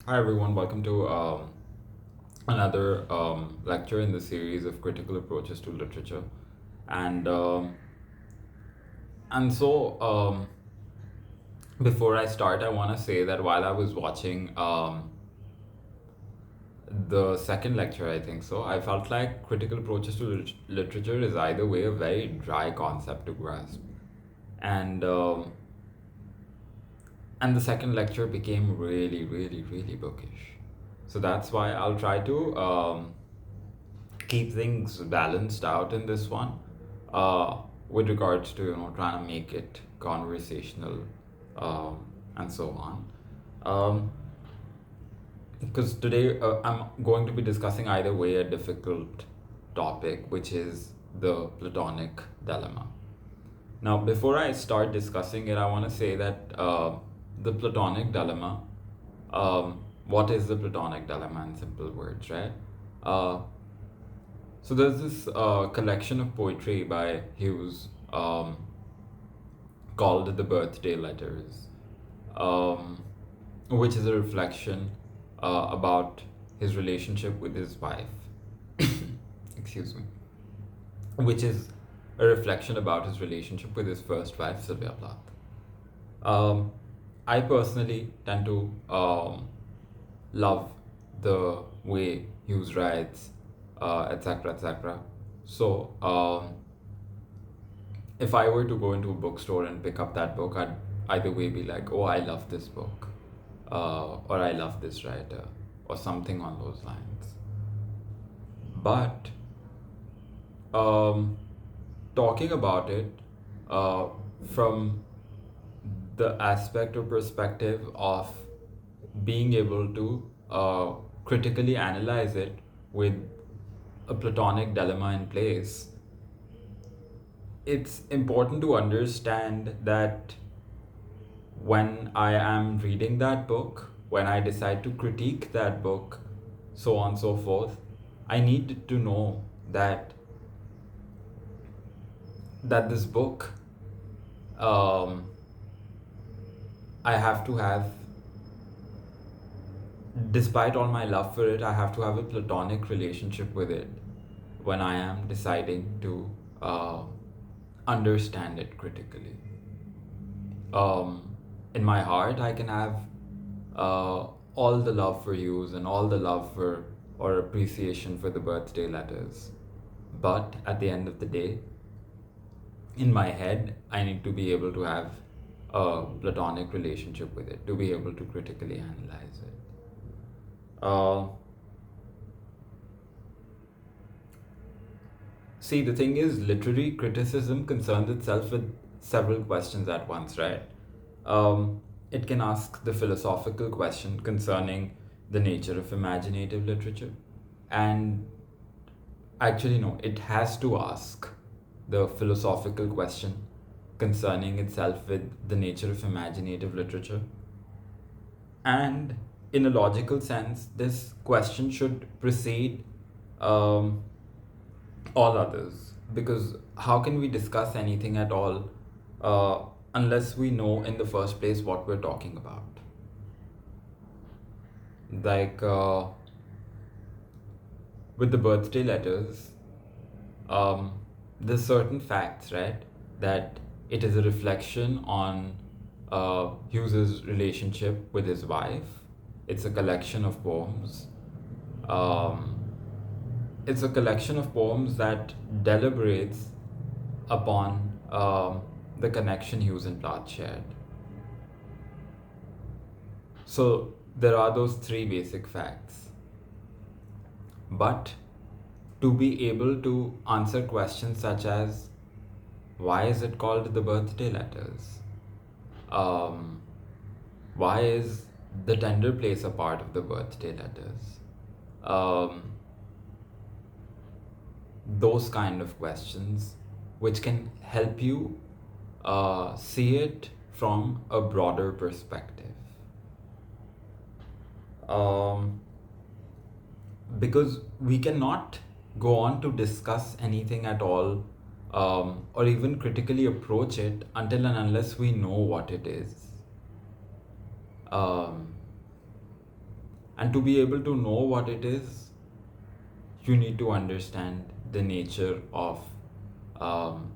Hi everyone, welcome to another lecture in the series of critical approaches to literature, and um, and so before I start, I want to say that while I was watching the second lecture, I think so, I felt like critical approaches to literature is either way a very dry concept to grasp, and um, and the second lecture became really, really, really bookish. So that's why I'll try to keep things balanced out in this one, uh, with regards to trying to make it conversational, and so on. Um, because today I'm going to be discussing either way a difficult topic, which is the Platonic dilemma. Now, before I start discussing it, I want to say that the Platonic dilemma, what is the Platonic dilemma in simple words, right? Uh, so there's this collection of poetry by Hughes, called The Birthday Letters, um, which is a reflection about his relationship with his wife. Excuse me. Which is a reflection about his relationship with his first wife, Sylvia Plath. Um, I personally tend to love the way Hughes writes, etc., etc. So, if I were to go into a bookstore and pick up that book, I'd either way be like, oh, I love this book, or I love this writer, or something on those lines. But um, talking about it from the aspect or perspective of being able to critically analyze it with a Platonic dilemma in place, it's important to understand that when I am reading that book, when I decide to critique that book, so on and so forth, I need to know that this book, um, I have to have, despite all my love for it, I have to have a platonic relationship with it when I am deciding to understand it critically. In my heart, I can have uh, all the love for Hughes and all the love for or appreciation for the birthday letters. But at the end of the day, in my head, I need to be able to have a platonic relationship with it to be able to critically analyze it. Uh, See, the thing is, literary criticism concerns itself with several questions at once, right? It can ask the philosophical question concerning the nature of imaginative literature. And actually, no, it has to ask the philosophical question concerning itself with the nature of imaginative literature. And in a logical sense, this question should precede um, all others, because how can we discuss anything at all uh, unless we know in the first place what we're talking about? Like with the birthday letters, um, there's certain facts, right? That it is a reflection on Hughes's relationship with his wife. It's a collection of poems. Um, it's a collection of poems that deliberates upon the connection Hughes and Plath shared. So there are those three basic facts. But to be able to answer questions such as why is it called the birthday letters? Um, why is the tender place a part of the birthday letters? Um, those kind of questions, which can help you see it from a broader perspective. Um, because we cannot go on to discuss anything at all, or even critically approach it until and unless we know what it is. Um, And to be able to know what it is, you need to understand the nature of um,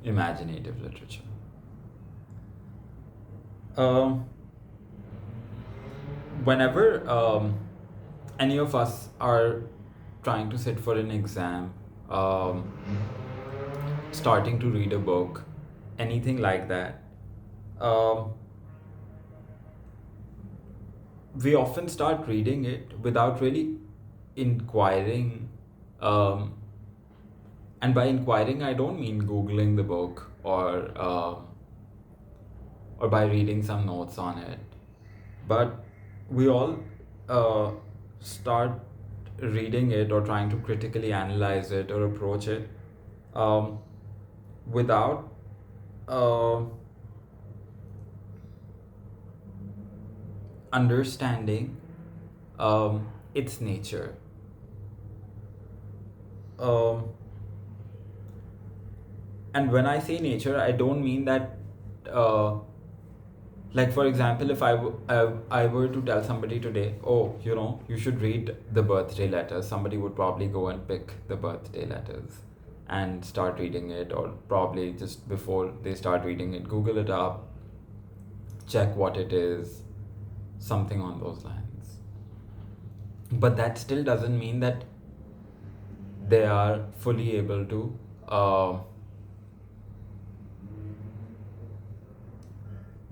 imaginative literature. Um, Whenever any of us are trying to sit for an exam, um, starting to read a book, anything like that, um, we often start reading it without really inquiring. Um, and by inquiring, I don't mean Googling the book or by reading some notes on it, but we all uh, start reading it or trying to critically analyze it or approach it um, without uh, understanding its nature. Um, and when I say nature, I don't mean that. Like for example, if I were to tell somebody today, oh, you should read the birthday letters, somebody would probably go and pick the birthday letters and start reading it, or probably just before they start reading it, Google it up, check what it is, something on those lines. But that still doesn't mean that they are fully able to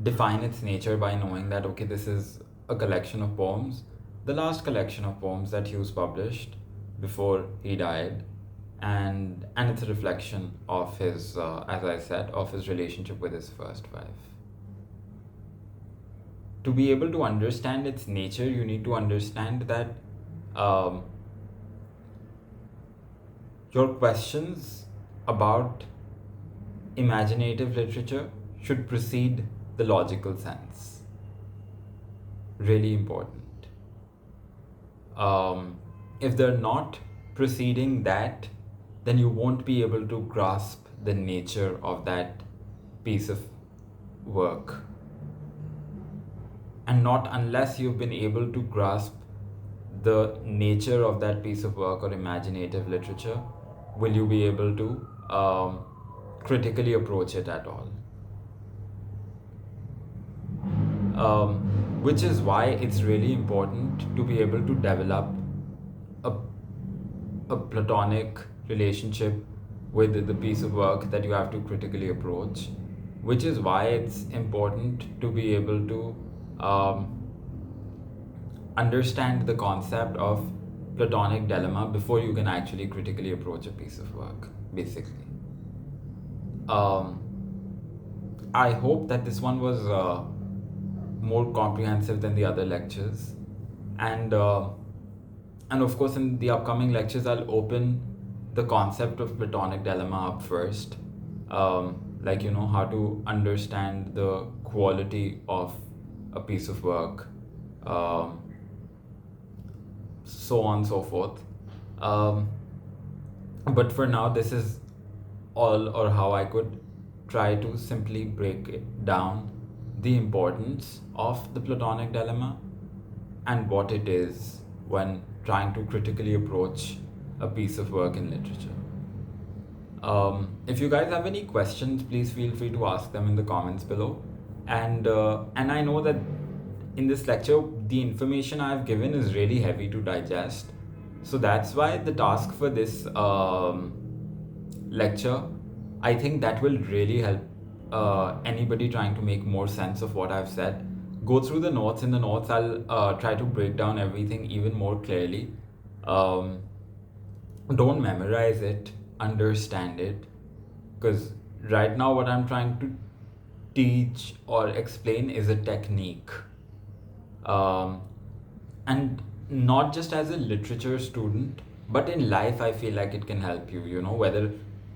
define its nature by knowing that, okay, this is a collection of poems, the last collection of poems that Hughes published before he died, and it's a reflection of his, as I said, of his relationship with his first wife. To be able to understand its nature, you need to understand that um, your questions about imaginative literature should precede the logical sense. Really important. If they're not preceding that, then you won't be able to grasp the nature of that piece of work. And not unless you've been able to grasp the nature of that piece of work or imaginative literature will you be able to critically approach it at all. Which is why it's really important to be able to develop a, a platonic relationship with the piece of work that you have to critically approach, which is why it's important to be able to understand the concept of platonic dilemma before you can actually critically approach a piece of work, basically. um, I hope that this one was more comprehensive than the other lectures, and of course in the upcoming lectures I'll open the concept of platonic dilemma up first, like how to understand the quality of a piece of work, um, so on and so forth. um, but for now, this is all, or how I could try to simply break it down, the importance of the platonic dilemma and what it is when trying to critically approach a piece of work in literature. If you guys have any questions, please feel free to ask them in the comments below. And I know that in this lecture, the information I've given is really heavy to digest. So that's why the task for this lecture, I think that will really help anybody trying to make more sense of what I've said. Go through the notes. In the notes, I'll try to break down everything even more clearly. Um, don't memorize it, understand it, because right now what I'm trying to teach or explain is a technique, and not just as a literature student, but in life I feel like it can help you, whether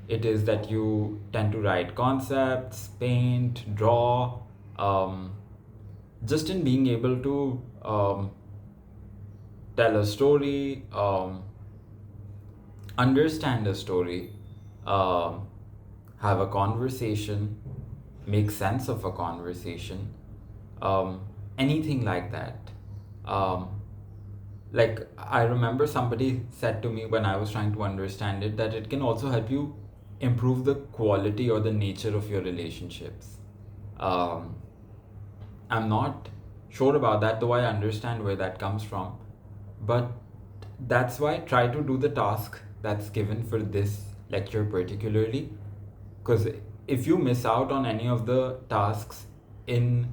it is that you tend to write concepts, paint, draw, just in being able to tell a story, understand a story, have a conversation, make sense of a conversation, anything like that. um, like I remember somebody said to me when I was trying to understand it that it can also help you improve the quality or the nature of your relationships. um, I'm not sure about that, though I understand where that comes from. But that's why I try to do the task that's given for this lecture particularly. Because if you miss out on any of the tasks in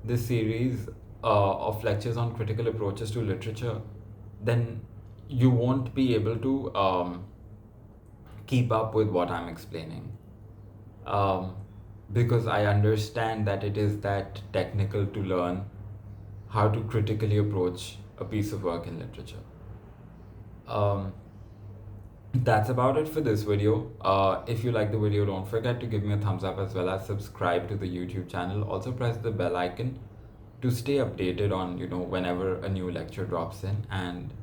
this series of lectures on critical approaches to literature, then you won't be able to keep up with what I'm explaining. Um, because I understand that it is that technical to learn how to critically approach a piece of work in literature. Um, that's about it for this video. If you like the video, don't forget to give me a thumbs up as well as subscribe to the YouTube channel. Also press the bell icon to stay updated on, whenever a new lecture drops in. And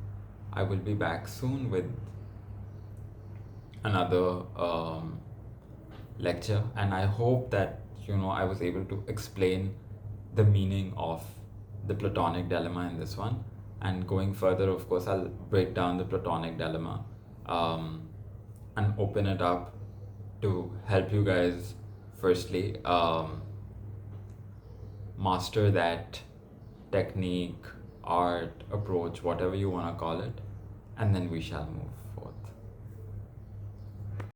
I will be back soon with another lecture. And I hope that, I was able to explain the meaning of the Platonic dilemma in this one. And going further, of course, I'll break down the Platonic dilemma and open it up to help you guys, firstly, master that technique, art, approach, whatever you want to call it, and then we shall move.